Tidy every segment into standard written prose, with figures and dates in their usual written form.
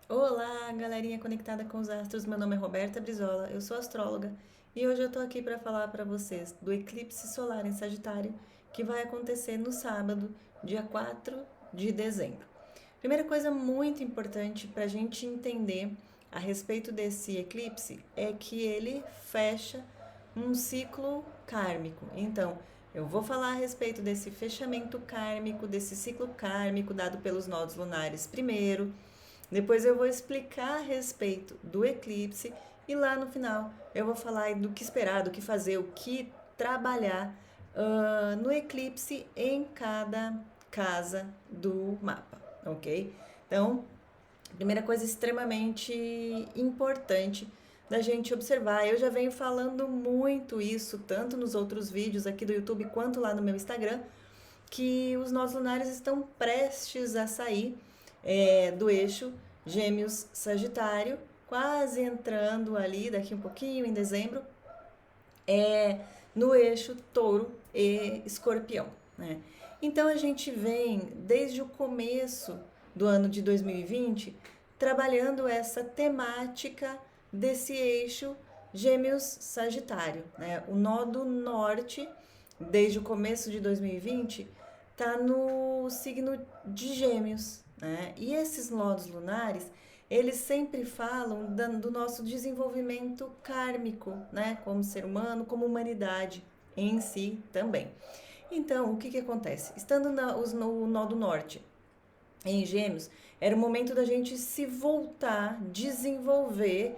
Olá, galerinha conectada com os astros. Meu nome é Roberta Brizola, eu sou astróloga e hoje eu tô aqui para falar para vocês do eclipse solar em Sagitário que vai acontecer no sábado, dia 4 de dezembro. Primeira coisa muito importante para a gente entender a respeito desse eclipse é que ele fecha um ciclo kármico. Então, eu vou falar a respeito desse fechamento kármico, desse ciclo kármico dado pelos nodos lunares primeiro. Depois eu vou explicar a respeito do eclipse e lá no final eu vou falar do que esperar, do que fazer, o que trabalhar no eclipse em cada casa do mapa, ok? Então, primeira coisa extremamente importante da gente observar. Eu já venho falando muito isso, tanto nos outros vídeos aqui do YouTube quanto lá no meu Instagram, que os nós lunares estão prestes a sair do eixo Gêmeos-Sagitário, quase entrando ali daqui um pouquinho, em dezembro, no eixo Touro e Escorpião, né? Então a gente vem desde o começo do ano de 2020 trabalhando essa temática desse eixo Gêmeos-Sagitário, né? O nó do norte, desde o começo de 2020, está no signo de Gêmeos, né? E esses nodos lunares, eles sempre falam do nosso desenvolvimento kármico, né? Como ser humano, como humanidade em si também. Então, o que que acontece? Estando no nó do norte, em Gêmeos, era o momento da gente se voltar, desenvolver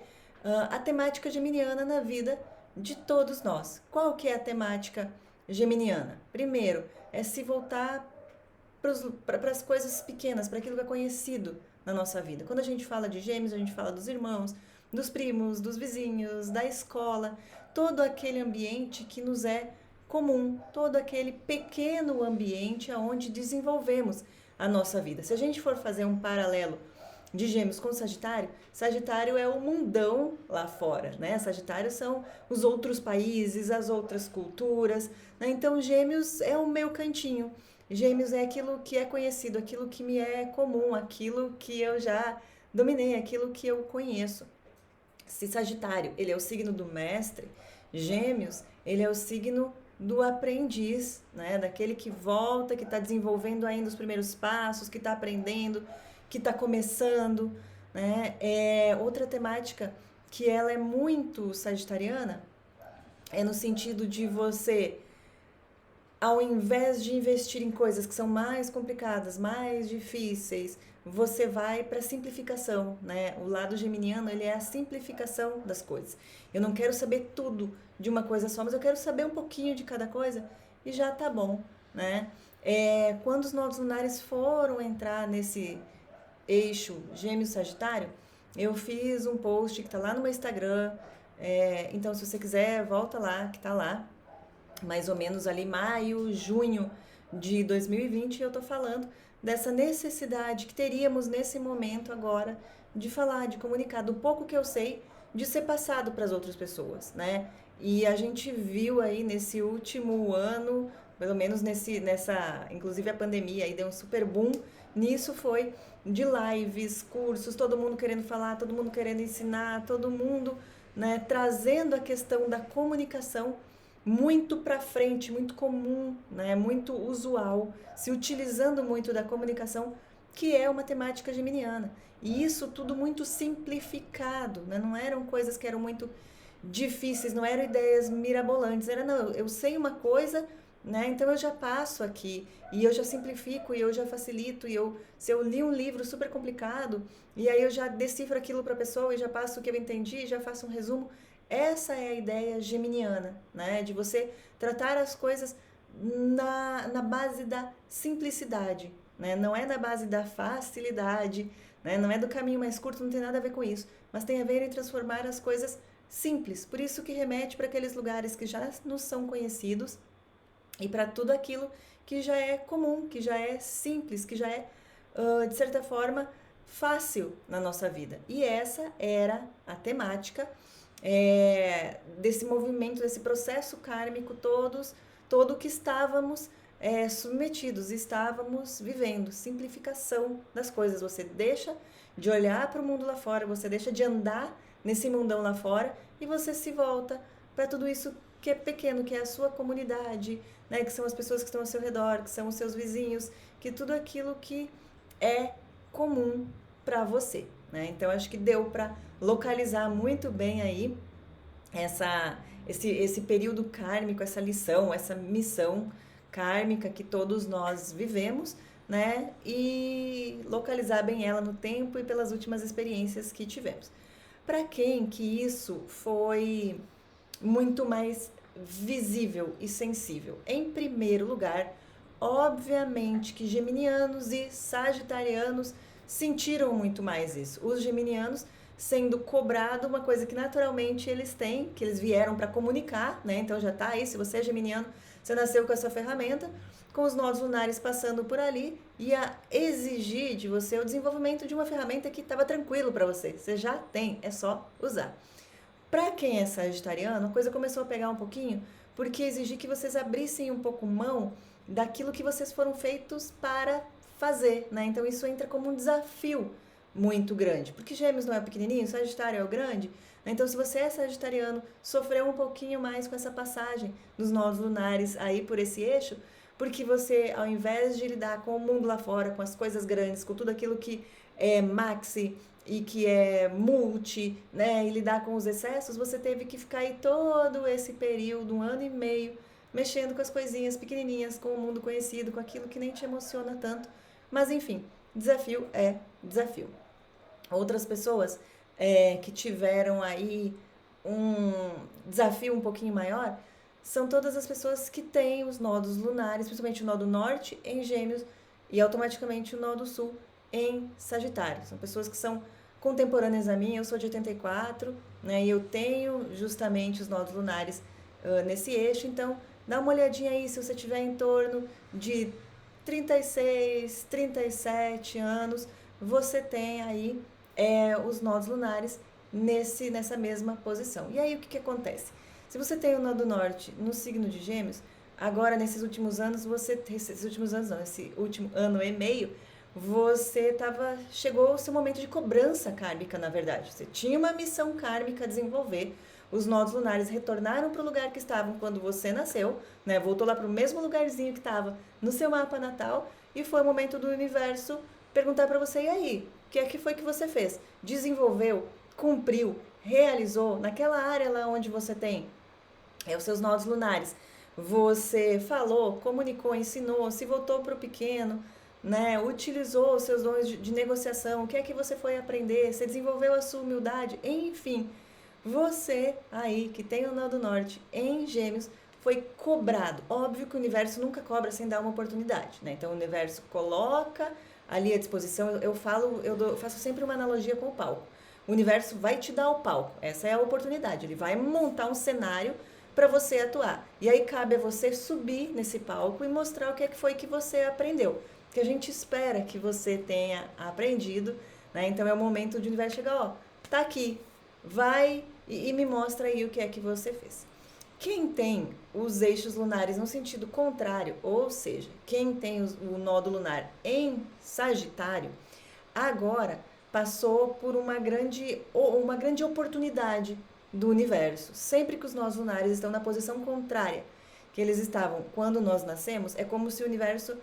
a temática geminiana na vida de todos nós. Qual que é a temática geminiana? Primeiro, é se voltar para as coisas pequenas, para aquilo que é conhecido na nossa vida. Quando a gente fala de Gêmeos, a gente fala dos irmãos, dos primos, dos vizinhos, da escola, todo aquele ambiente que nos é comum, todo aquele pequeno ambiente aonde desenvolvemos a nossa vida. Se a gente for fazer um paralelo de Gêmeos com Sagitário, Sagitário é o mundão lá fora, né? Sagitário são os outros países, as outras culturas, né? Então Gêmeos é o meu cantinho. Gêmeos é aquilo que é conhecido, aquilo que me é comum, aquilo que eu já dominei, aquilo que eu conheço. Se Sagitário, ele é o signo do mestre, Gêmeos, ele é o signo do aprendiz, né? Daquele que volta, que está desenvolvendo ainda os primeiros passos, que está aprendendo, que está começando, né? Outra temática que ela é muito sagitariana é no sentido de você, ao invés de investir em coisas que são mais complicadas, mais difíceis, você vai para a simplificação, né? O lado geminiano, ele é a simplificação das coisas. Eu não quero saber tudo de uma coisa só, mas eu quero saber um pouquinho de cada coisa e já tá bom, né? Quando os nodos lunares foram entrar nesse eixo Gêmeos-Sagitário, eu fiz um post que tá lá no meu Instagram. Então, se você quiser, volta lá, que tá lá mais ou menos ali maio, junho de 2020, eu tô falando dessa necessidade que teríamos nesse momento agora de falar, de comunicar, do pouco que eu sei, de ser passado para as outras pessoas, né? E a gente viu aí nesse último ano, pelo menos inclusive a pandemia aí deu um super boom nisso, foi de lives, cursos, todo mundo querendo falar, todo mundo querendo ensinar, todo mundo, né, trazendo a questão da comunicação muito para frente, muito comum, né, muito usual, se utilizando muito da comunicação, que é uma temática geminiana. E isso tudo muito simplificado, né? Não eram coisas que eram muito difíceis, não eram ideias mirabolantes, era não, eu sei uma coisa, né? Então eu já passo aqui e eu já simplifico e eu já facilito e se eu li um livro super complicado e aí eu já decifro aquilo para a pessoa e já passo o que eu entendi, já faço um resumo. Essa é a ideia geminiana, né? De você tratar as coisas na base da simplicidade, né? Não é na base da facilidade, né? Não é do caminho mais curto, não tem nada a ver com isso, mas tem a ver em transformar as coisas simples. Por isso que remete para aqueles lugares que já nos são conhecidos e para tudo aquilo que já é comum, que já é simples, que já é, de certa forma, fácil na nossa vida. E essa era a temática desse movimento, desse processo kármico todo que estávamos submetidos, estávamos vivendo, simplificação das coisas. Você deixa de olhar para o mundo lá fora, você deixa de andar nesse mundão lá fora e você se volta para tudo isso que é pequeno, que é a sua comunidade, né? Que são as pessoas que estão ao seu redor, que são os seus vizinhos, que tudo aquilo que é comum para você, né? Então acho que deu para localizar muito bem aí esse período kármico, essa lição, essa missão kármica que todos nós vivemos, né? E localizar bem ela no tempo e pelas últimas experiências que tivemos. Para quem que isso foi muito mais visível e sensível? Em primeiro lugar, obviamente que geminianos e sagitarianos sentiram muito mais isso. Os geminianos sendo cobrado uma coisa que naturalmente eles têm, que eles vieram para comunicar, né? Então já tá aí, se você é geminiano, você nasceu com essa ferramenta, com os nodos lunares passando por ali, e a exigir de você o desenvolvimento de uma ferramenta que estava tranquilo para você. Você já tem, é só usar. Para quem é sagitariano, a coisa começou a pegar um pouquinho, porque exigir que vocês abrissem um pouco mão daquilo que vocês foram feitos para fazer, né? Então isso entra como um desafio muito grande, porque Gêmeos não é pequenininho, Sagitário é o grande. Então, se você é sagitariano, sofreu um pouquinho mais com essa passagem dos nodos lunares aí por esse eixo, porque você, ao invés de lidar com o mundo lá fora, com as coisas grandes, com tudo aquilo que é maxi e que é multi, né, e lidar com os excessos, você teve que ficar aí todo esse período, 1 ano e meio, mexendo com as coisinhas pequenininhas, com o mundo conhecido, com aquilo que nem te emociona tanto. Mas, enfim, desafio é desafio. Outras pessoas que tiveram aí um desafio um pouquinho maior são todas as pessoas que têm os nodos lunares, principalmente o nodo norte em Gêmeos e automaticamente o nodo sul em Sagitário. São pessoas que são contemporâneas a mim, eu sou de 84, né, e eu tenho justamente os nodos lunares nesse eixo, então dá uma olhadinha aí se você tiver em torno de 36, 37 anos, você tem aí os nodos lunares nessa mesma posição. E aí o que acontece? Se você tem o nodo norte no signo de Gêmeos, agora nesses últimos anos, esse último ano e meio, chegou o seu momento de cobrança kármica, na verdade. Você tinha uma missão kármica a desenvolver, os nodos lunares retornaram para o lugar que estavam quando você nasceu, né? Voltou lá para o mesmo lugarzinho que estava no seu mapa natal, e foi o momento do universo perguntar para você, e aí, o que é que foi que você fez? Desenvolveu, cumpriu, realizou naquela área lá onde você tem os seus nodos lunares. Você falou, comunicou, ensinou, se voltou para o pequeno, né? Utilizou os seus dons de negociação, o que é que você foi aprender? Você desenvolveu a sua humildade? Enfim, você aí que tem o nodo norte em Gêmeos foi cobrado. Óbvio que o universo nunca cobra sem dar uma oportunidade, né? Então o universo coloca ali à disposição. Eu faço sempre uma analogia com o palco. O universo vai te dar o palco, essa é a oportunidade. Ele vai montar um cenário para você atuar. E aí cabe a você subir nesse palco e mostrar o que é que foi que você aprendeu. Que a gente espera que você tenha aprendido, né? Então é o momento de o universo chegar, ó, tá aqui, vai e me mostra aí o que é que você fez. Quem tem os eixos lunares no sentido contrário, ou seja, quem tem o nodo lunar em Sagitário, agora passou por uma grande oportunidade do universo. Sempre que os nodos lunares estão na posição contrária que eles estavam quando nós nascemos, é como se o universo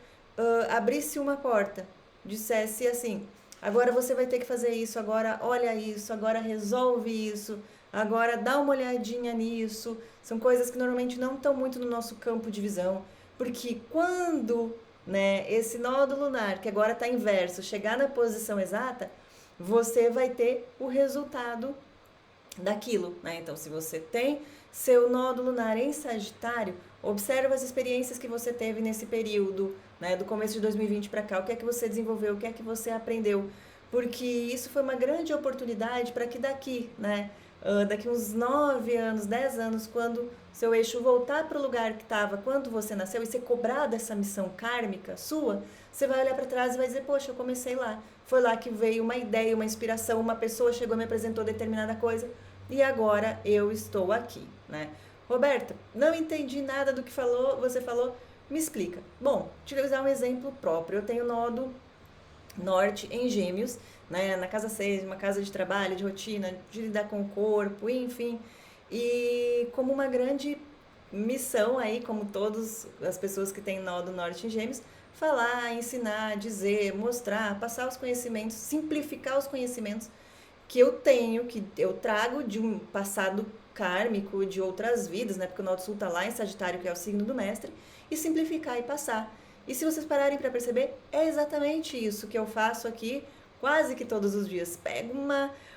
abrisse uma porta, dissesse assim, agora você vai ter que fazer isso, agora olha isso, agora resolve isso, agora dá uma olhadinha nisso. São coisas que normalmente não estão muito no nosso campo de visão, porque quando, né, esse nódo lunar, que agora está inverso, chegar na posição exata, você vai ter o resultado daquilo, né? Então, se você tem seu nódo lunar em Sagitário, observa as experiências que você teve nesse período, né, do começo de 2020 para cá, o que é que você desenvolveu, o que é que você aprendeu, porque isso foi uma grande oportunidade para que daqui, né, daqui uns 9 anos, 10 anos, quando seu eixo voltar para o lugar que estava quando você nasceu e ser cobrado essa missão kármica sua, você vai olhar para trás e vai dizer, poxa, eu comecei lá, foi lá que veio uma ideia, uma inspiração, uma pessoa chegou e me apresentou determinada coisa e agora eu estou aqui, né? Roberta, não entendi nada do que você falou, me explica. Bom, deixa eu usar um exemplo próprio. Eu tenho nódo norte em Gêmeos, né, na casa 6, uma casa de trabalho, de rotina, de lidar com o corpo, enfim, e como uma grande missão aí, como todas as pessoas que têm nó do norte em Gêmeos, falar, ensinar, dizer, mostrar, passar os conhecimentos, simplificar os conhecimentos que eu tenho, que eu trago de um passado kármico, de outras vidas, né? Porque o Nó do Sul tá lá em Sagitário, que é o signo do mestre, e simplificar e passar. E se vocês pararem para perceber, é exatamente isso que eu faço aqui quase que todos os dias. Pego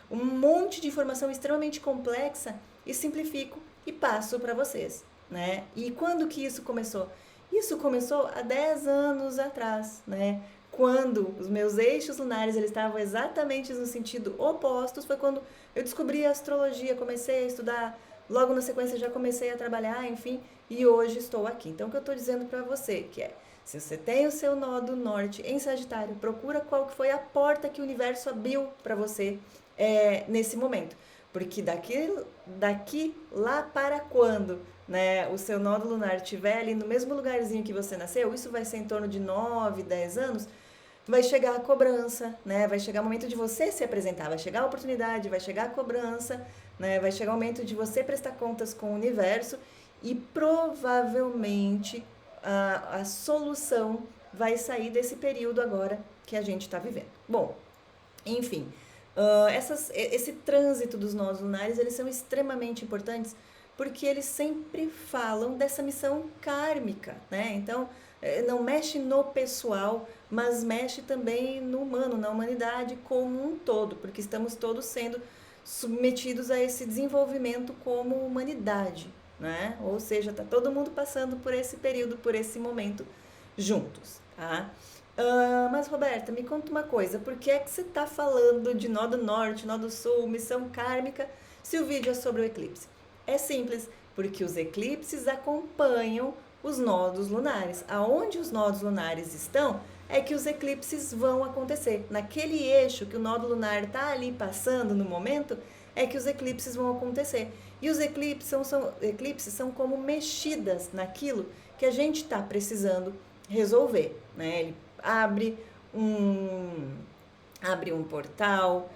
um monte de informação extremamente complexa e simplifico e passo para vocês, né? E quando que isso começou? Isso começou há 10 anos atrás, né? Quando os meus eixos lunares eles estavam exatamente no sentido opostos, foi quando eu descobri a astrologia, comecei a estudar, logo na sequência já comecei a trabalhar, enfim, e hoje estou aqui. Então o que eu estou dizendo para você que é, se você tem o seu nó do norte em Sagitário, procura qual que foi a porta que o universo abriu para você nesse momento. Porque daqui lá para quando, né, o seu nó do lunar estiver ali no mesmo lugarzinho que você nasceu, isso vai ser em torno de 9, 10 anos, vai chegar a cobrança, né? Vai chegar o momento de você se apresentar, vai chegar a oportunidade, vai chegar a cobrança, né? Vai chegar o momento de você prestar contas com o universo e provavelmente a solução vai sair desse período agora que a gente está vivendo. Bom, enfim, esse trânsito dos nós lunares, eles são extremamente importantes porque eles sempre falam dessa missão kármica, né? Então, não mexe no pessoal, mas mexe também no humano, na humanidade como um todo, porque estamos todos sendo submetidos a esse desenvolvimento como humanidade, né? Ou seja, tá todo mundo passando por esse período, por esse momento juntos, tá? Mas Roberta, me conta uma coisa, por que é que você está falando de nó do norte, nó do sul, missão kármica, se o vídeo é sobre o eclipse? É simples, porque os eclipses acompanham os nodos lunares. Aonde os nodos lunares estão, é que os eclipses vão acontecer. Naquele eixo que o nodo lunar está ali passando no momento, é que os eclipses vão acontecer. E os eclipses são como mexidas naquilo que a gente está precisando resolver, né? Ele abre um portal,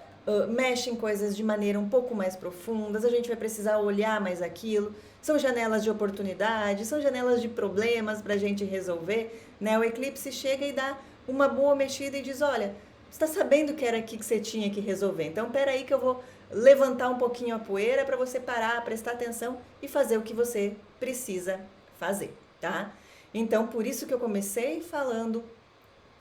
mexe em coisas de maneira um pouco mais profundas, a gente vai precisar olhar mais aquilo. São janelas de oportunidade, são janelas de problemas para a gente resolver, né? O eclipse chega e dá uma boa mexida e diz, olha, você está sabendo que era aqui que você tinha que resolver, então peraí que eu vou levantar um pouquinho a poeira para você parar, prestar atenção e fazer o que você precisa fazer, tá? Então, por isso que eu comecei falando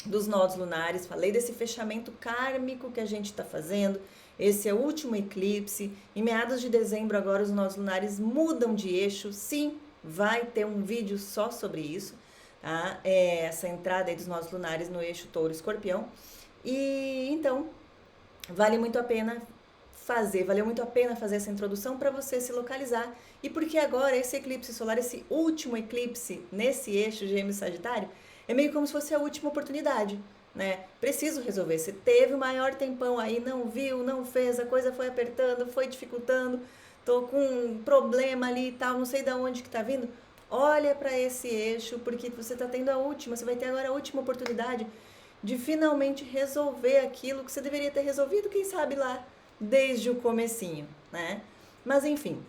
dos nodos lunares, falei desse fechamento kármico que a gente está fazendo. Esse é o último eclipse. Em meados de dezembro, agora os nodos lunares mudam de eixo. Sim, vai ter um vídeo só sobre isso, tá? Essa entrada aí dos nodos lunares no eixo touro-escorpião. E então, valeu muito a pena fazer essa introdução para você se localizar. E porque agora esse eclipse solar, esse último eclipse nesse eixo Gêmeos-Sagitário, é meio como se fosse a última oportunidade, né? Preciso resolver. Você teve o maior tempão aí, não viu, não fez, a coisa foi apertando, foi dificultando, tô com um problema ali e tal, não sei de onde que tá vindo. Olha para esse eixo, porque você tá tendo você vai ter agora a última oportunidade de finalmente resolver aquilo que você deveria ter resolvido, quem sabe lá, desde o comecinho, né? Mas enfim,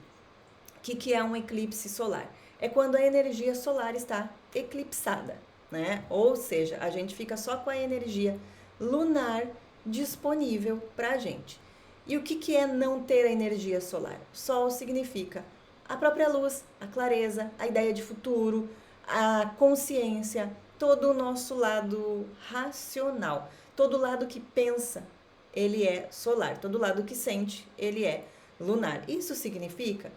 o que é um eclipse solar? É quando a energia solar está eclipsada, né? Ou seja, a gente fica só com a energia lunar disponível para a gente. E o que é não ter a energia solar? Sol significa a própria luz, a clareza, a ideia de futuro, a consciência, todo o nosso lado racional, todo lado que pensa, ele é solar, todo lado que sente, ele é lunar. Isso significa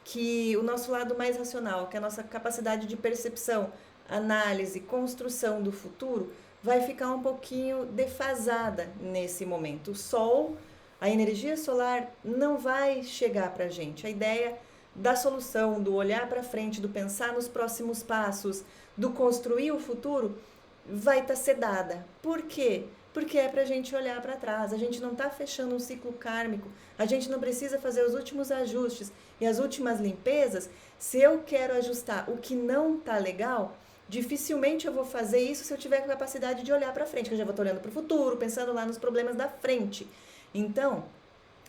que o nosso lado mais racional, que é a nossa capacidade de percepção, análise, construção do futuro, vai ficar um pouquinho defasada nesse momento. O Sol, a energia solar não vai chegar para a gente. A ideia da solução, do olhar para frente, do pensar nos próximos passos, do construir o futuro, vai estar sedada. Por quê? Porque é para a gente olhar para trás. A gente não está fechando um ciclo kármico. A gente não precisa fazer os últimos ajustes e as últimas limpezas. Se eu quero ajustar o que não está legal, dificilmente eu vou fazer isso se eu tiver a capacidade de olhar para frente, que eu já vou estar olhando para o futuro, pensando lá nos problemas da frente. Então,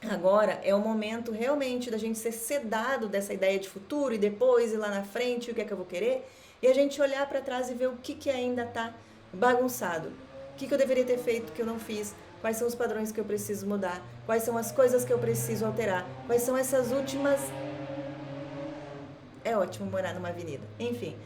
agora é o momento realmente da gente ser sedado dessa ideia de futuro e depois ir lá na frente, o que é que eu vou querer, e a gente olhar para trás e ver o que ainda está bagunçado. O que eu deveria ter feito que eu não fiz? Quais são os padrões que eu preciso mudar? Quais são as coisas que eu preciso alterar? Quais são essas últimas... É ótimo morar numa avenida. Enfim,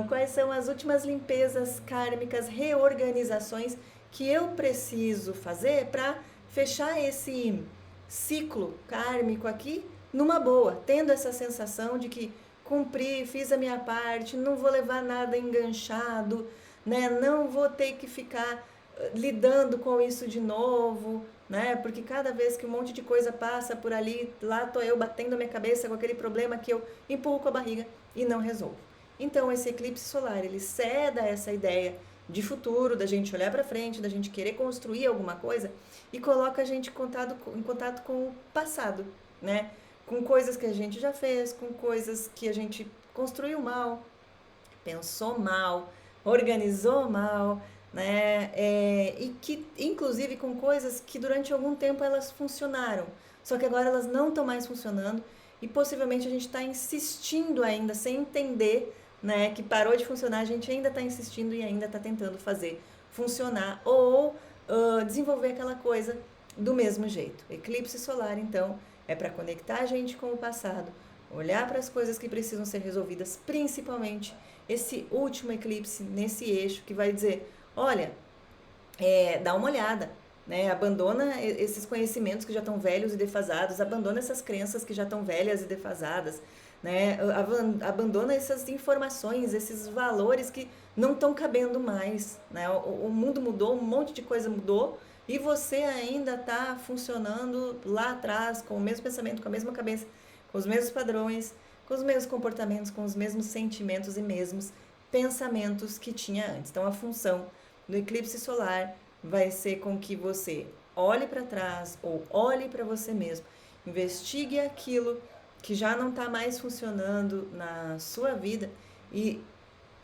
quais são as últimas limpezas kármicas, reorganizações que eu preciso fazer para fechar esse ciclo kármico aqui numa boa, tendo essa sensação de que cumpri, fiz a minha parte, não vou levar nada enganchado, né? Não vou ter que ficar lidando com isso de novo, né? Porque cada vez que um monte de coisa passa por ali, lá tô eu batendo a minha cabeça com aquele problema que eu empurro com a barriga e não resolvo. Então esse eclipse solar, ele ceda essa ideia de futuro, da gente olhar para frente, da gente querer construir alguma coisa e coloca a gente em contato com o passado, né? Com coisas que a gente já fez, com coisas que a gente construiu mal, pensou mal, organizou mal, né? E que, inclusive, com coisas que durante algum tempo elas funcionaram, só que agora elas não estão mais funcionando e possivelmente a gente está insistindo ainda, sem entender, né, que parou de funcionar, a gente ainda está insistindo e ainda está tentando fazer funcionar ou desenvolver aquela coisa do mesmo jeito. Eclipse solar, então, é para conectar a gente com o passado, olhar para as coisas que precisam ser resolvidas, principalmente esse último eclipse nesse eixo que vai dizer, olha, dá uma olhada, né? Abandona esses conhecimentos que já estão velhos e defasados, abandona essas crenças que já estão velhas e defasadas, né? Abandona essas informações, esses valores que não estão cabendo mais, né? O mundo mudou, um monte de coisa mudou e você ainda está funcionando lá atrás com o mesmo pensamento, com a mesma cabeça, com os mesmos padrões, com os mesmos comportamentos, com os mesmos sentimentos e mesmos pensamentos que tinha antes. Então a função do eclipse solar vai ser com que você olhe para trás ou olhe para você mesmo, investigue aquilo que já não está mais funcionando na sua vida e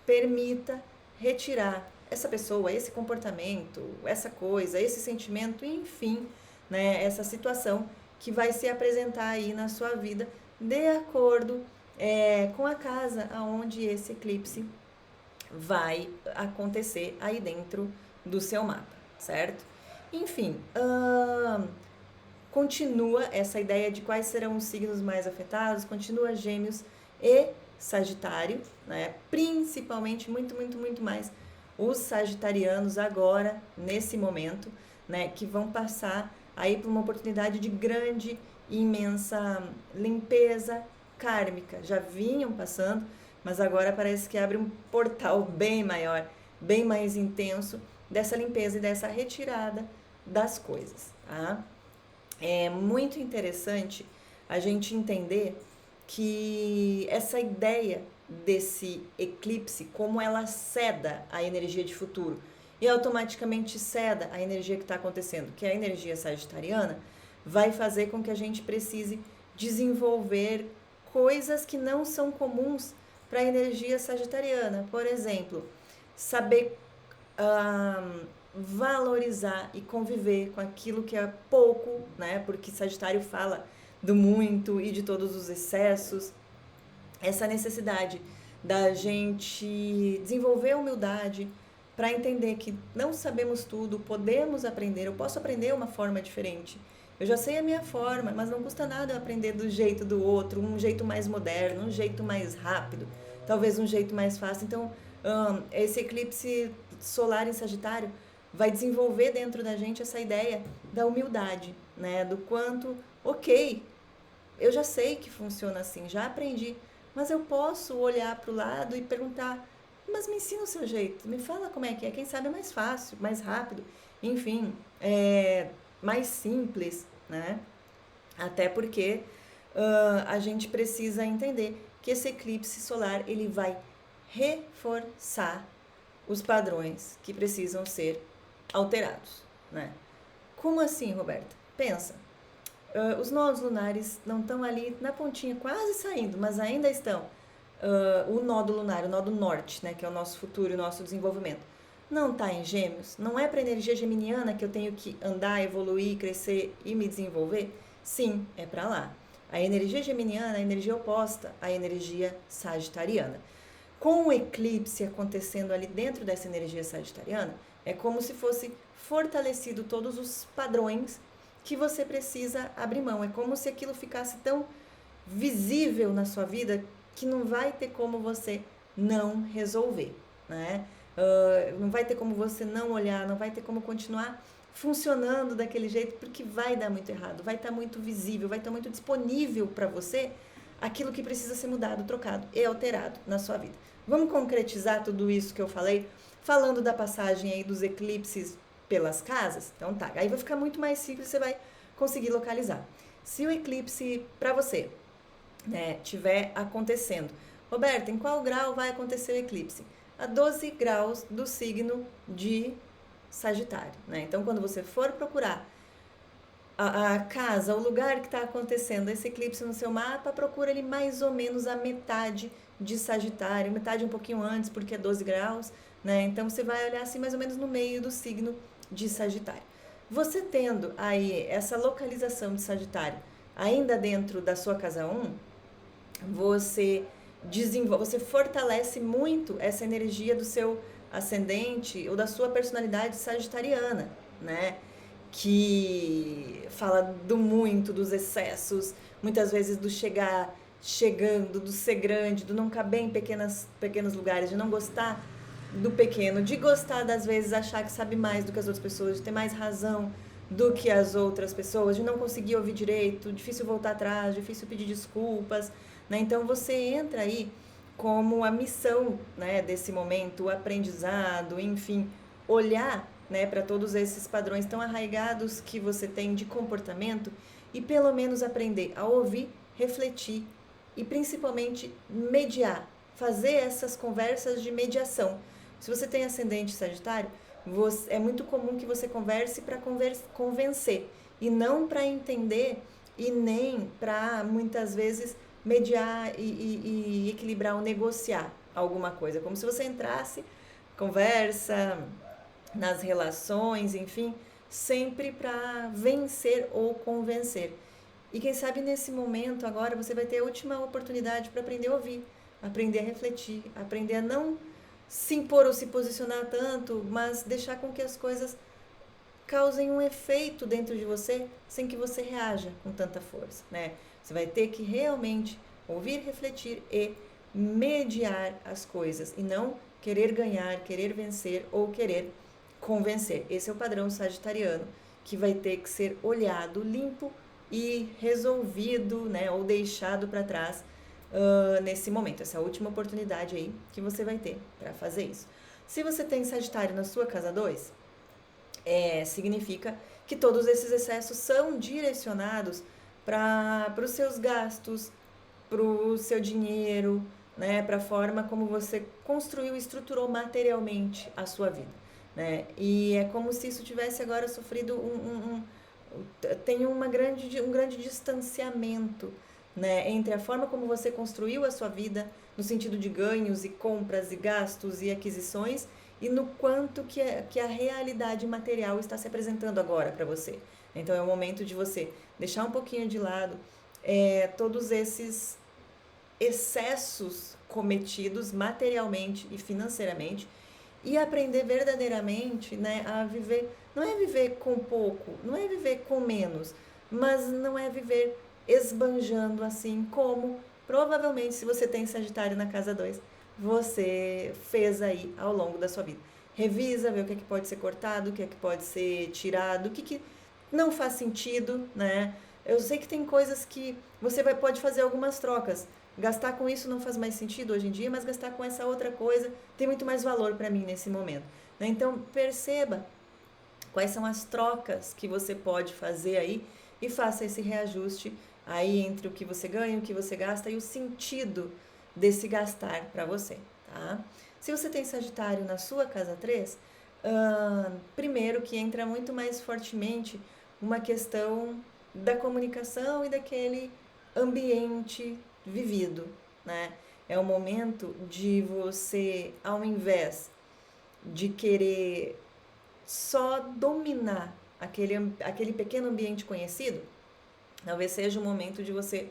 permita retirar essa pessoa, esse comportamento, essa coisa, esse sentimento, enfim, né, essa situação que vai se apresentar aí na sua vida de acordo com a casa aonde esse eclipse vai acontecer aí dentro do seu mapa, certo? Enfim, continua essa ideia de quais serão os signos mais afetados, continua Gêmeos e Sagitário, né? Principalmente, muito mais os sagitarianos agora, nesse momento, né? Que vão passar aí por uma oportunidade de grande e imensa limpeza kármica. Já vinham passando, mas agora parece que abre um portal bem maior, bem mais intenso dessa limpeza e dessa retirada das coisas, tá? É muito interessante a gente entender que essa ideia desse eclipse, como ela ceda a energia de futuro e automaticamente ceda a energia que está acontecendo, que é a energia sagitariana, vai fazer com que a gente precise desenvolver coisas que não são comuns para a energia sagitariana. Por exemplo, saber valorizar e conviver com aquilo que é pouco, né? Porque Sagitário fala do muito e de todos os excessos. Essa necessidade da gente desenvolver humildade para entender que não sabemos tudo, podemos aprender, eu posso aprender uma forma diferente. Eu já sei a minha forma, mas não custa nada eu aprender do jeito do outro, um jeito mais moderno, um jeito mais rápido, talvez um jeito mais fácil. Então, esse eclipse solar em Sagitário vai desenvolver dentro da gente essa ideia da humildade, né? Do quanto, ok, eu já sei que funciona assim, já aprendi, mas eu posso olhar para o lado e perguntar, mas me ensina o seu jeito, me fala como é que é, quem sabe é mais fácil, mais rápido, enfim, mais simples, né? Até porque a gente precisa entender que esse eclipse solar, ele vai reforçar os padrões que precisam ser alterados, né? Como assim, Roberta? Pensa, os nós lunares não estão ali na pontinha, quase saindo, mas ainda estão. o nodo lunar, o nodo norte, né, que é o nosso futuro, o nosso desenvolvimento, não está em Gêmeos, não é para a energia geminiana que eu tenho que andar, evoluir, crescer e me desenvolver? Sim, é para lá. A energia geminiana é a energia oposta à energia sagitariana. Com o eclipse acontecendo ali dentro dessa energia sagitariana, é como se fosse fortalecido todos os padrões que você precisa abrir mão. É como se aquilo ficasse tão visível na sua vida que não vai ter como você não resolver, né? Não vai ter como você não olhar, não vai ter como continuar funcionando daquele jeito, porque vai dar muito errado, vai estar muito visível, vai estar muito disponível para você aquilo que precisa ser mudado, trocado e alterado na sua vida. Vamos concretizar tudo isso que eu falei, falando da passagem aí dos eclipses pelas casas? Então tá, aí vai ficar muito mais simples, você vai conseguir localizar. Se o eclipse para você, né, tiver acontecendo, Roberta, em qual grau vai acontecer o eclipse? A 12 graus do signo de Sagitário, né? Então, quando você for procurar a casa, o lugar que está acontecendo esse eclipse no seu mapa, procura ele mais ou menos a metade de Sagitário, metade um pouquinho antes, porque é 12 graus, né? Então, você vai olhar assim mais ou menos no meio do signo de Sagitário. Você tendo aí essa localização de Sagitário ainda dentro da sua casa 1, você fortalece muito essa energia do seu ascendente ou da sua personalidade sagitariana, né? Que fala do muito, dos excessos, muitas vezes do chegando, do ser grande, do não caber em pequenos lugares, de não gostar do pequeno, de gostar das vezes achar que sabe mais do que as outras pessoas, de ter mais razão do que as outras pessoas, de não conseguir ouvir direito, difícil voltar atrás, difícil pedir desculpas, né? Então você entra aí como a missão, né, desse momento, o aprendizado, enfim, olhar, né, para todos esses padrões tão arraigados que você tem de comportamento e pelo menos aprender a ouvir, refletir e principalmente mediar, fazer essas conversas de mediação. Se você tem ascendente Sagitário, é muito comum que você converse para convencer e não para entender e nem para muitas vezes mediar e equilibrar ou negociar alguma coisa, como se você entrasse, conversa nas relações, enfim, sempre para vencer ou convencer. E quem sabe nesse momento agora você vai ter a última oportunidade para aprender a ouvir, aprender a refletir, aprender a não se impor ou se posicionar tanto, mas deixar com que as coisas causem um efeito dentro de você sem que você reaja com tanta força, né? Você vai ter que realmente ouvir, refletir e mediar as coisas e não querer ganhar, querer vencer ou querer convencer. Esse é o padrão sagitariano que vai ter que ser olhado, limpo e resolvido, né, ou deixado para trás nesse momento. Essa é a última oportunidade aí que você vai ter para fazer isso. Se você tem Sagitário na sua casa 2, significa que todos esses excessos são direcionados para os seus gastos, para o seu dinheiro, né, para a forma como você construiu e estruturou materialmente a sua vida, né? E é como se isso tivesse agora sofrido tem um grande distanciamento, né, entre a forma como você construiu a sua vida, no sentido de ganhos e compras e gastos e aquisições, e no quanto que a realidade material está se apresentando agora para você. Então é o momento de você deixar um pouquinho de lado todos esses excessos cometidos materialmente e financeiramente e aprender verdadeiramente, né, a viver. Não é viver com pouco, não é viver com menos, mas não é viver esbanjando assim como provavelmente se você tem Sagitário na casa 2 você fez aí ao longo da sua vida. Revisa, vê o que é que pode ser cortado, o que é que pode ser tirado, o que não faz sentido, né? Eu sei que tem coisas que você pode fazer algumas trocas. Gastar com isso não faz mais sentido hoje em dia, mas gastar com essa outra coisa tem muito mais valor para mim nesse momento, né? Então, perceba quais são as trocas que você pode fazer aí e faça esse reajuste aí entre o que você ganha, o que você gasta e o sentido desse gastar para você, tá? Se você tem Sagitário na sua casa 3, primeiro que entra muito mais fortemente uma questão da comunicação e daquele ambiente vivido, né? É o momento de você, ao invés de querer só dominar aquele pequeno ambiente conhecido, talvez seja o momento de você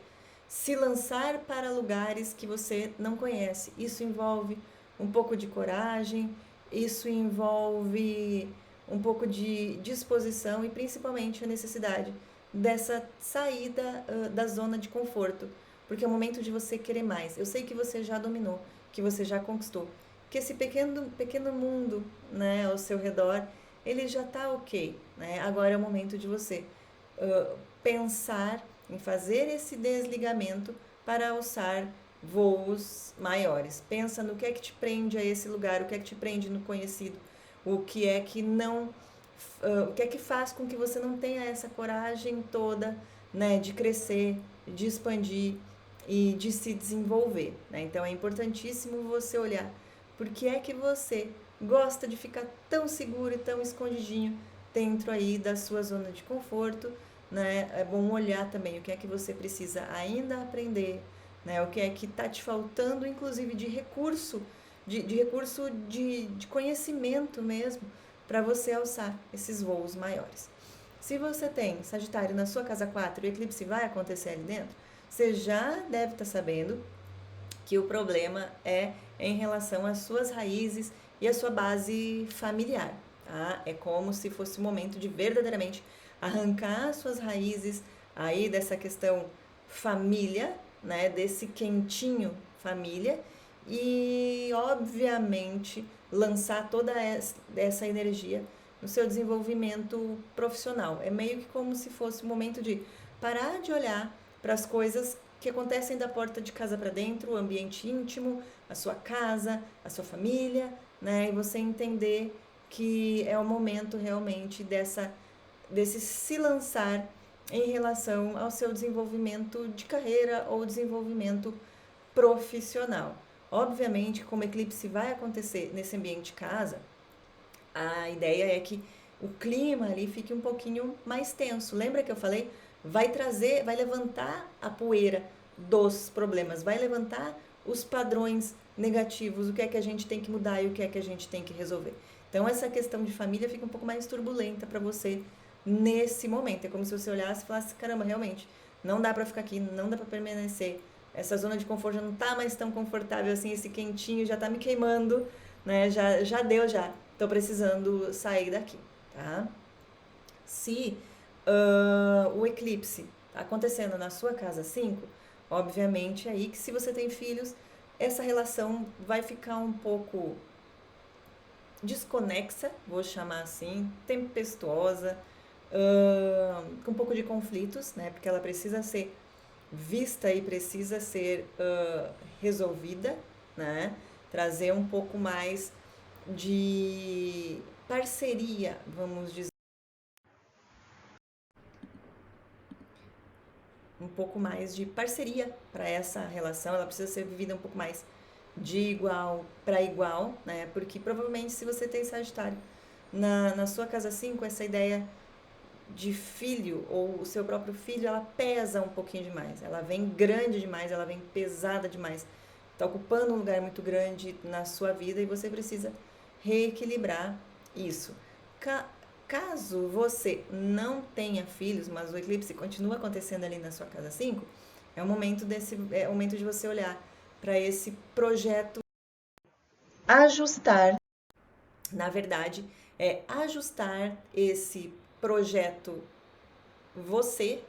se lançar para lugares que você não conhece. Isso envolve um pouco de coragem, isso envolve um pouco de disposição e principalmente a necessidade dessa saída da zona de conforto, porque é o momento de você querer mais. Eu sei que você já dominou, que você já conquistou, que esse pequeno mundo, né, ao seu redor, ele já está ok, né? Agora é o momento de você pensar em fazer esse desligamento para alçar voos maiores. Pensa no que é que te prende a esse lugar, o que é que te prende no conhecido, o que é que não, o que é que faz com que você não tenha essa coragem toda, né, de crescer, de expandir e de se desenvolver, né? Então é importantíssimo você olhar por que é que você gosta de ficar tão seguro e tão escondidinho dentro aí da sua zona de conforto, né? É bom olhar também o que é que você precisa ainda aprender, né? O que é que está te faltando, inclusive de recurso, de conhecimento mesmo, para você alçar esses voos maiores. Se você tem Sagitário na sua casa 4 e o eclipse vai acontecer ali dentro, você já deve estar sabendo que o problema é em relação às suas raízes e à sua base familiar, tá? É como se fosse o momento de verdadeiramente arrancar as suas raízes aí dessa questão família, né? Desse quentinho família e, obviamente, lançar toda essa energia no seu desenvolvimento profissional. É meio que como se fosse o momento de parar de olhar para as coisas que acontecem da porta de casa para dentro, o ambiente íntimo, a sua casa, a sua família, né? E você entender que é o momento realmente desse se lançar em relação ao seu desenvolvimento de carreira ou desenvolvimento profissional. Obviamente, como o eclipse vai acontecer nesse ambiente de casa, a ideia é que o clima ali fique um pouquinho mais tenso. Lembra que eu falei? Vai levantar a poeira dos problemas, vai levantar os padrões negativos, o que é que a gente tem que mudar e o que é que a gente tem que resolver. Então, essa questão de família fica um pouco mais turbulenta para você nesse momento. É como se você olhasse e falasse: caramba, realmente, não dá para ficar aqui, não dá para permanecer. Essa zona de conforto já não tá mais tão confortável assim, esse quentinho já tá me queimando, né? Já deu já. Tô precisando sair daqui, tá? Se o eclipse acontecendo na sua casa 5, obviamente aí que se você tem filhos, essa relação vai ficar um pouco desconexa, vou chamar assim, tempestuosa, com um pouco de conflitos, né? Porque ela precisa ser vista e precisa ser resolvida, né? Trazer um pouco mais de parceria, vamos dizer, um pouco mais de parceria para essa relação, ela precisa ser vivida um pouco mais de igual para igual, né? Porque provavelmente se você tem Sagitário na sua casa 5, essa ideia de filho ou o seu próprio filho, ela pesa um pouquinho demais, ela vem grande demais, ela vem pesada demais, está ocupando um lugar muito grande na sua vida e você precisa reequilibrar isso. Caso você não tenha filhos, mas o eclipse continua acontecendo ali na sua casa 5, é o momento de você olhar para esse projeto, ajustar, na verdade, é ajustar esse projeto você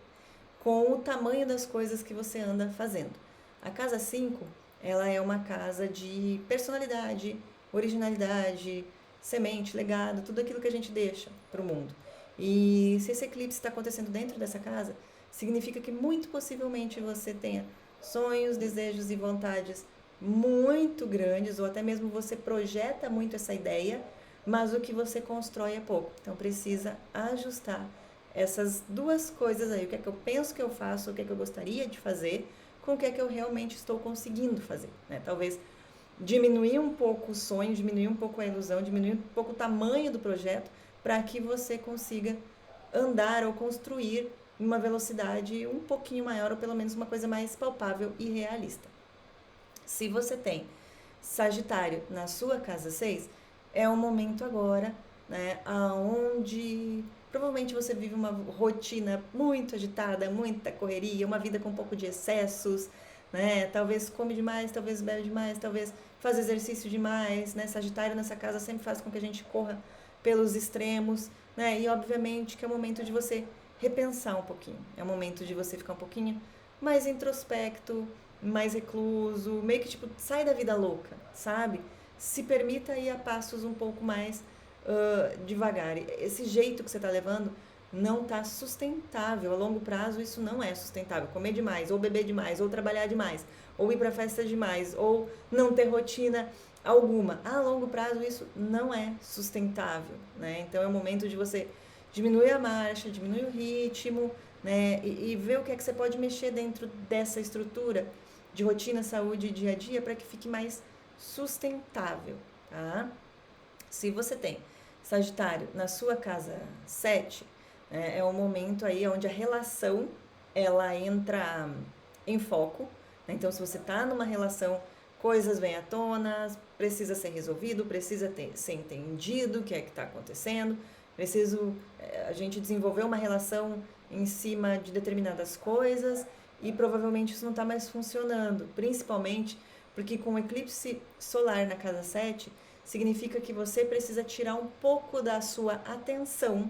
com o tamanho das coisas que você anda fazendo. A casa 5, ela é uma casa de personalidade, originalidade, semente, legado, tudo aquilo que a gente deixa para o mundo. E se esse eclipse está acontecendo dentro dessa casa, significa que muito possivelmente você tenha sonhos, desejos e vontades muito grandes, ou até mesmo você projeta muito essa ideia, mas o que você constrói é pouco. Então precisa ajustar essas duas coisas aí, o que é que eu penso que eu faço, o que é que eu gostaria de fazer, com o que é que eu realmente estou conseguindo fazer, né? Talvez diminuir um pouco o sonho, diminuir um pouco a ilusão, diminuir um pouco o tamanho do projeto, para que você consiga andar ou construir em uma velocidade um pouquinho maior, ou pelo menos uma coisa mais palpável e realista. Se você tem Sagitário na sua casa 6, é um momento agora, né, onde provavelmente você vive uma rotina muito agitada, muita correria, uma vida com um pouco de excessos, né? Talvez come demais, talvez bebe demais, talvez faz exercício demais, né? Sagitário nessa casa sempre faz com que a gente corra pelos extremos, né? E obviamente que é o momento de você repensar um pouquinho. É o momento de você ficar um pouquinho mais introspecto, mais recluso, meio que tipo, sai da vida louca, sabe? Se permita ir a passos um pouco mais devagar. Esse jeito que você está levando não está sustentável. A longo prazo isso não é sustentável. Comer demais, ou beber demais, ou trabalhar demais, ou ir para festa demais, ou não ter rotina alguma. A longo prazo isso não é sustentável, né? Então é o momento de você diminuir a marcha, diminuir o ritmo, né? E ver o que é que você pode mexer dentro dessa estrutura de rotina, saúde e dia a dia para que fique mais sustentável, tá? Se você tem Sagitário na sua casa 7, é um momento aí onde a relação ela entra em foco, né? Então se você está numa relação, coisas vêm à tona, precisa ser resolvido, precisa ser entendido o que é que está acontecendo, a gente desenvolver uma relação em cima de determinadas coisas e provavelmente isso não está mais funcionando, principalmente porque com o eclipse solar na casa 7, significa que você precisa tirar um pouco da sua atenção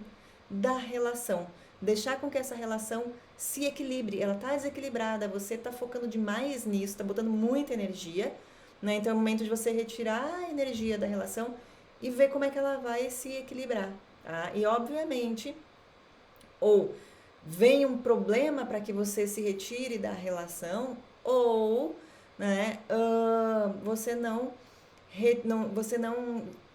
da relação, deixar com que essa relação se equilibre, ela está desequilibrada, você está focando demais nisso, está botando muita energia, né? Então é o momento de você retirar a energia da relação e ver como é que ela vai se equilibrar, tá? E obviamente, ou vem um problema para que você se retire da relação, ou, né, você não,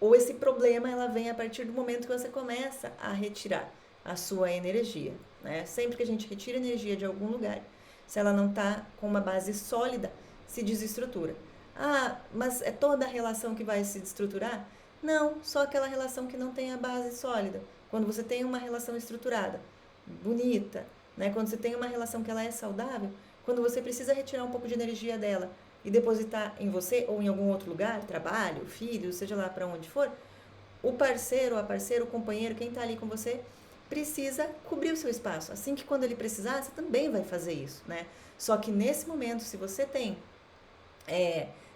ou esse problema ela vem a partir do momento que você começa a retirar a sua energia, né? Sempre que a gente retira energia de algum lugar, se ela não está com uma base sólida, se desestrutura. Ah, mas é toda a relação que vai se desestruturar? Não, só aquela relação que não tem a base sólida. Quando você tem uma relação estruturada, bonita, né? Quando você tem uma relação que ela é saudável, quando você precisa retirar um pouco de energia dela e depositar em você ou em algum outro lugar, trabalho, filho, seja lá para onde for, o parceiro, a parceira, o companheiro, quem está ali com você, precisa cobrir o seu espaço. Assim que quando ele precisar, você também vai fazer isso, né? Só que nesse momento, se você tem,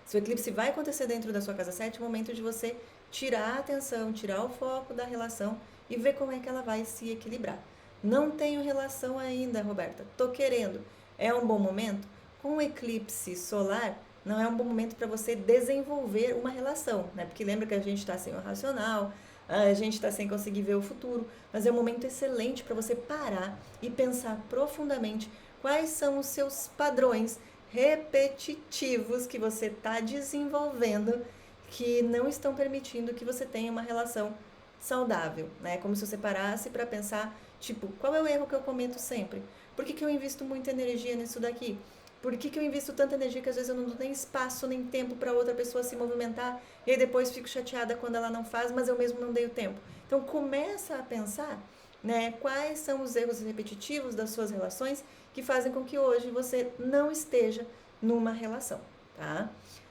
se o eclipse vai acontecer dentro da sua casa 7, é o momento de você tirar a atenção, tirar o foco da relação e ver como é que ela vai se equilibrar. Não tenho relação ainda, Roberta, tô querendo. É um bom momento? Com o eclipse solar, não é um bom momento para você desenvolver uma relação, né? Porque lembra que a gente está sem o racional, a gente está sem conseguir ver o futuro, mas é um momento excelente para você parar e pensar profundamente quais são os seus padrões repetitivos que você está desenvolvendo que não estão permitindo que você tenha uma relação saudável, né? Como se você parasse para pensar, tipo, qual é o erro que eu cometo sempre? Por que eu invisto muita energia nisso daqui? Por que eu invisto tanta energia que às vezes eu não dou nem espaço nem tempo para outra pessoa se movimentar e aí depois fico chateada quando ela não faz, mas eu mesmo não dei o tempo. Então começa a pensar, né, quais são os erros repetitivos das suas relações que fazem com que hoje você não esteja numa relação, tá?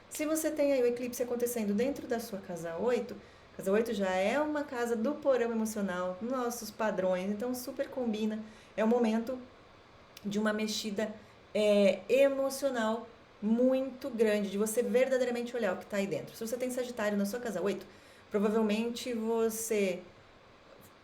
Se você tem aí o eclipse acontecendo dentro da sua casa 8, casa 8 já é uma casa do porão emocional, nossos padrões, então super combina. É o momento de uma mexida emocional muito grande, de você verdadeiramente olhar o que está aí dentro. Se você tem Sagitário na sua casa 8, provavelmente você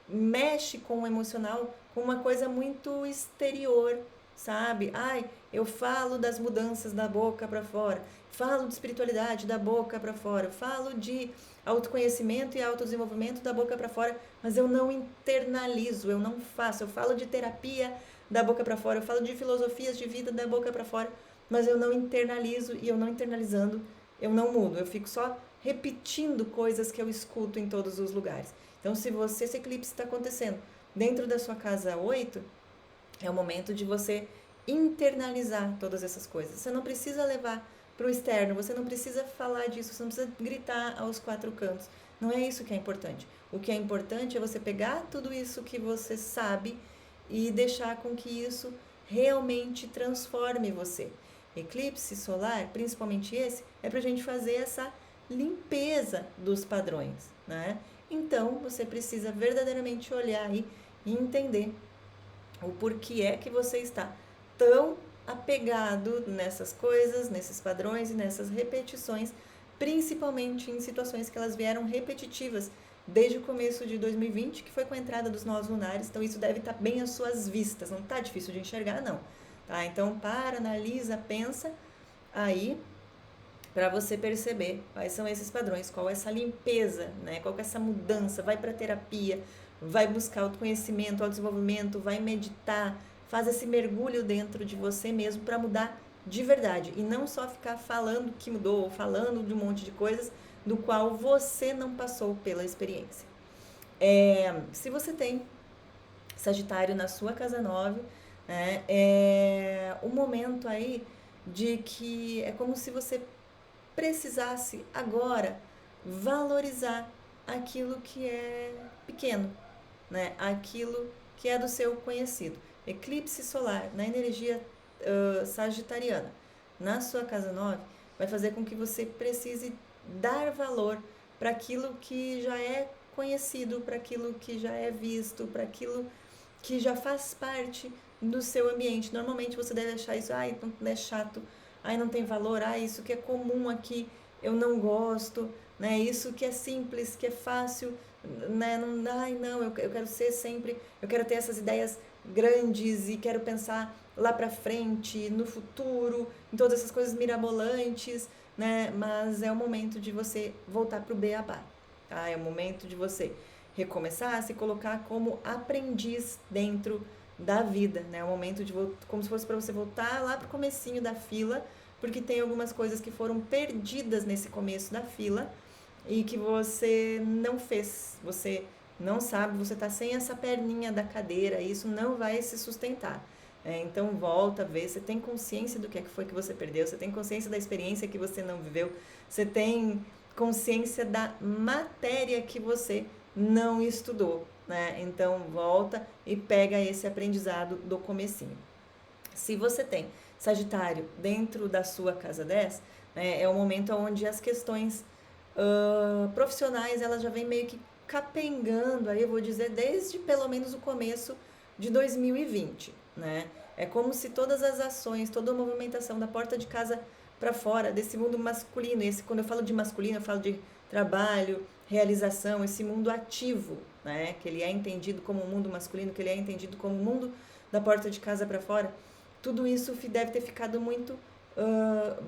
mexe com o emocional com uma coisa muito exterior, sabe? Ai, eu falo das mudanças da boca para fora, falo de espiritualidade da boca para fora, falo de autoconhecimento e autodesenvolvimento da boca para fora, mas eu não internalizo, eu não faço. Eu falo de terapia da boca para fora, eu falo de filosofias de vida da boca para fora, mas eu não internalizo, e eu não internalizando, eu não mudo, eu fico só repetindo coisas que eu escuto em todos os lugares. Então, se esse eclipse está acontecendo dentro da sua casa 8, é o momento de você internalizar todas essas coisas. Você não precisa levar para o externo, você não precisa falar disso, você não precisa gritar aos quatro cantos. Não é isso que é importante. O que é importante é você pegar tudo isso que você sabe e deixar com que isso realmente transforme você. eclipse solar, principalmente esse, é para a gente fazer essa limpeza dos padrões, né? Então, você precisa verdadeiramente olhar aí e entender o porquê é que você está tão apegado nessas coisas, nesses padrões e nessas repetições, principalmente em situações que elas vieram repetitivas desde o começo de 2020, que foi com a entrada dos nós lunares. Então isso deve estar bem às suas vistas, não está difícil de enxergar não, tá? Então analisa, pensa aí para você perceber quais são esses padrões, qual é essa limpeza, né? Qual é essa mudança, vai para terapia, vai buscar autoconhecimento, autodesenvolvimento, vai meditar, faz esse mergulho dentro de você mesmo para mudar de verdade e não só ficar falando que mudou, falando de um monte de coisas do qual você não passou pela experiência. Se você tem Sagitário na sua casa 9, né, é um momento aí de que é como se você precisasse agora valorizar aquilo que é pequeno, né? Aquilo que é do seu conhecido. Eclipse solar na energia sagitariana na sua casa 9 vai fazer com que você precise dar valor para aquilo que já é conhecido, para aquilo que já é visto, para aquilo que já faz parte do seu ambiente. Normalmente você deve achar isso, ai, não é chato, ai, não tem valor, ai, isso que é comum aqui, eu não gosto, né? Isso que é simples, que é fácil, né? Não, ai, não, eu quero ser sempre, eu quero ter essas ideias grandes e quero pensar lá para frente, no futuro, em todas essas coisas mirabolantes, né? Mas é o momento de você voltar pro beabá, tá? É o momento de você recomeçar a se colocar como aprendiz dentro da vida, né? É o momento de como se fosse para você voltar lá pro comecinho da fila, porque tem algumas coisas que foram perdidas nesse começo da fila e que você não fez, você não sabe, você está sem essa perninha da cadeira, e isso não vai se sustentar. Então volta, vê, você tem consciência do que é que foi que você perdeu, você tem consciência da experiência que você não viveu, você tem consciência da matéria que você não estudou, né? Então volta e pega esse aprendizado do comecinho. Se você tem Sagitário dentro da sua casa 10, né, é o momento onde as questões profissionais elas já vêm meio que capengando, aí eu vou dizer, desde pelo menos o começo de 2020, né? É como se todas as ações, toda a movimentação da porta de casa para fora, desse mundo masculino, quando eu falo de masculino, eu falo de trabalho, realização, esse mundo ativo, né? Que ele é entendido como um mundo masculino, que ele é entendido como o mundo da porta de casa para fora. Tudo isso deve ter ficado muito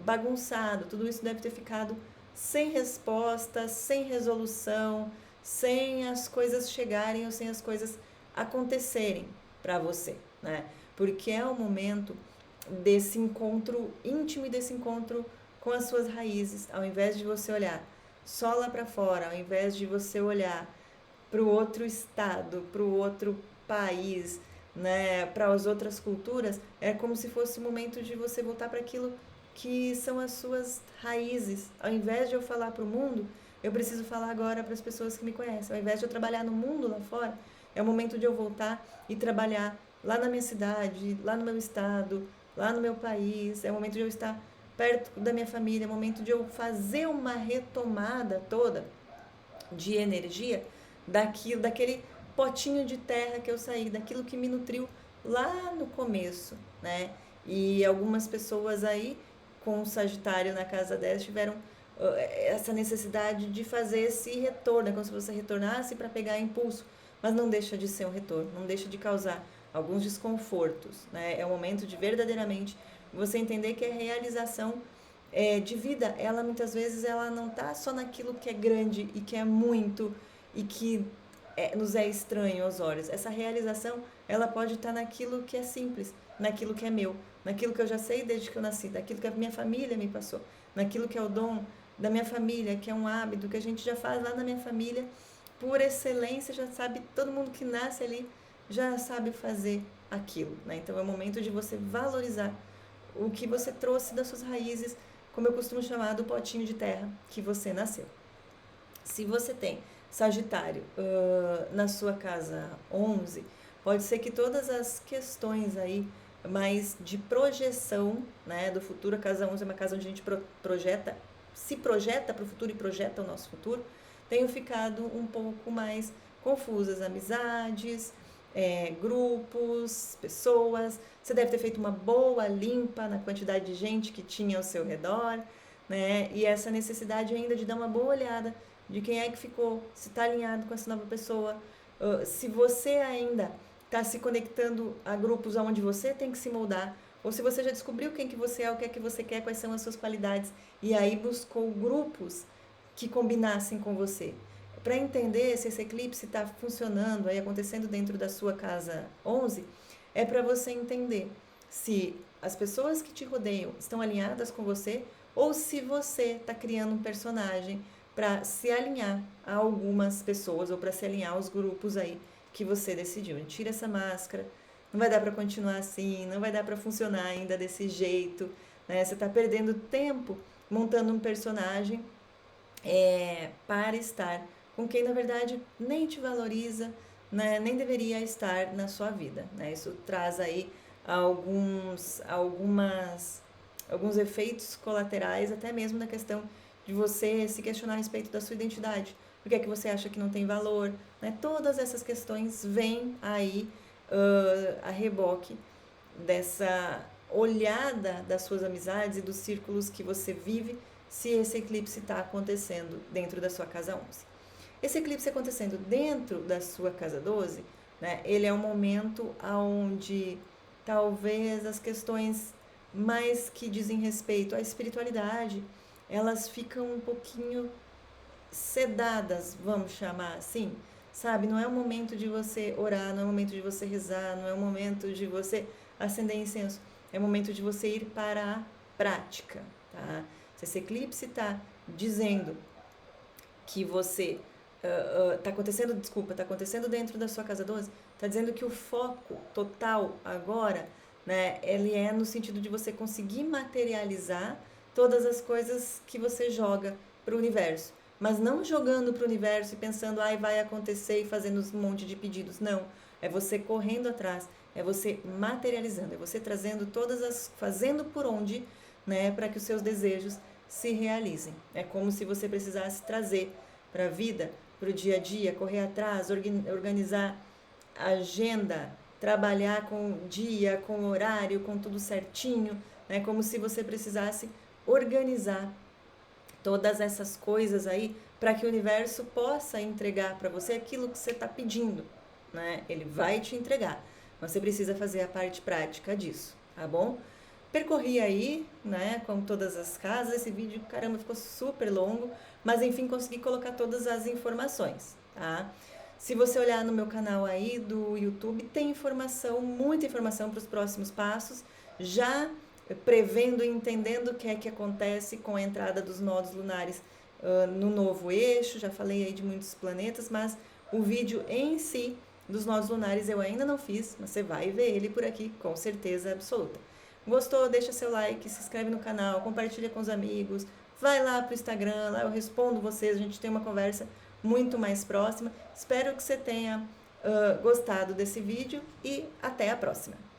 bagunçado, tudo isso deve ter ficado sem resposta, sem resolução, sem as coisas chegarem ou sem as coisas acontecerem para você, né? Porque é o momento desse encontro íntimo e desse encontro com as suas raízes, ao invés de você olhar só lá para fora, ao invés de você olhar para o outro estado, para o outro país, né, para as outras culturas, é como se fosse o momento de você voltar para aquilo que são as suas raízes. Ao invés de eu falar para o mundo, eu preciso falar agora para as pessoas que me conhecem. Ao invés de eu trabalhar no mundo lá fora, é o momento de eu voltar e trabalhar lá na minha cidade, lá no meu estado, lá no meu país. É o momento de eu estar perto da minha família, é o momento de eu fazer uma retomada toda de energia daquele potinho de terra que eu saí, daquilo que me nutriu lá no começo, né? E algumas pessoas aí com o Sagitário na casa 10 tiveram essa necessidade de fazer esse retorno, é como se você retornasse para pegar impulso, mas não deixa de ser um retorno, não deixa de causar alguns desconfortos, né? É o momento de verdadeiramente você entender que a realização de vida, ela muitas vezes ela não está só naquilo que é grande e que é muito e que nos é estranho aos olhos. Essa realização, ela pode estar naquilo que é simples, naquilo que é meu, naquilo que eu já sei desde que eu nasci, daquilo que a minha família me passou, naquilo que é o dom da minha família, que é um hábito que a gente já faz lá na minha família, por excelência, já sabe, todo mundo que nasce ali já sabe fazer aquilo, né? Então é o momento de você valorizar o que você trouxe das suas raízes, como eu costumo chamar, do potinho de terra que você nasceu. Se você tem Sagitário na sua casa 11, pode ser que todas as questões aí mais de projeção, né, do futuro. A casa 11 é uma casa onde a gente se projeta para o futuro e projeta o nosso futuro. Tenho ficado um pouco mais confusas, amizades, grupos, pessoas. Você deve ter feito uma boa limpa na quantidade de gente que tinha ao seu redor, né? E essa necessidade ainda de dar uma boa olhada de quem é que ficou, se está alinhado com essa nova pessoa, se você ainda está se conectando a grupos onde você tem que se moldar, ou se você já descobriu quem que você é, o que é que você quer, quais são as suas qualidades, e aí buscou grupos que combinassem com você. Para entender se esse eclipse está funcionando, aí acontecendo dentro da sua casa 11, é para você entender se as pessoas que te rodeiam estão alinhadas com você ou se você está criando um personagem para se alinhar a algumas pessoas ou para se alinhar aos grupos aí que você decidiu. Tira essa máscara, não vai dar para continuar assim, não vai dar para funcionar ainda desse jeito, né? Você está perdendo tempo montando um personagem para estar com quem na verdade nem te valoriza, né? Nem deveria estar na sua vida, né? Isso traz aí alguns efeitos colaterais, até mesmo na questão de você se questionar a respeito da sua identidade. Por que é que você acha que não tem valor? Né? Todas essas questões vêm aí a reboque dessa olhada das suas amizades e dos círculos que você vive, se esse eclipse está acontecendo dentro da sua casa 11. Esse eclipse acontecendo dentro da sua casa 12, né, ele é um momento onde talvez as questões mais que dizem respeito à espiritualidade, elas ficam um pouquinho sedadas, vamos chamar assim, sabe? Não é o momento de você orar, não é o momento de você rezar, não é o momento de você acender incenso, é o momento de você ir para a prática, tá? Se esse eclipse está dizendo que você está acontecendo dentro da sua casa 12, está dizendo que o foco total agora, né, ele é no sentido de você conseguir materializar todas as coisas que você joga para o universo, mas não jogando para o universo e pensando, vai acontecer e fazendo um monte de pedidos, não, é você correndo atrás, é você materializando, é você trazendo fazendo por onde, né, para que os seus desejos se realizem. É como se você precisasse trazer para a vida, para o dia a dia, correr atrás, organizar a agenda, trabalhar com dia, com horário, com tudo certinho, né? Como se você precisasse organizar todas essas coisas aí para que o universo possa entregar para você aquilo que você está pedindo, né? Ele vai te entregar, mas você precisa fazer a parte prática disso, tá bom? Percorri aí, né, como todas as casas, esse vídeo, caramba, ficou super longo, mas enfim, consegui colocar todas as informações, tá? Se você olhar no meu canal aí do YouTube, tem informação, muita informação para os próximos passos, já prevendo e entendendo o que é que acontece com a entrada dos nodos lunares no novo eixo, já falei aí de muitos planetas, mas o vídeo em si dos nodos lunares eu ainda não fiz, mas você vai ver ele por aqui, com certeza absoluta. Gostou? Deixa seu like, se inscreve no canal, compartilha com os amigos, vai lá pro Instagram, lá eu respondo vocês, a gente tem uma conversa muito mais próxima. Espero que você tenha gostado desse vídeo e até a próxima!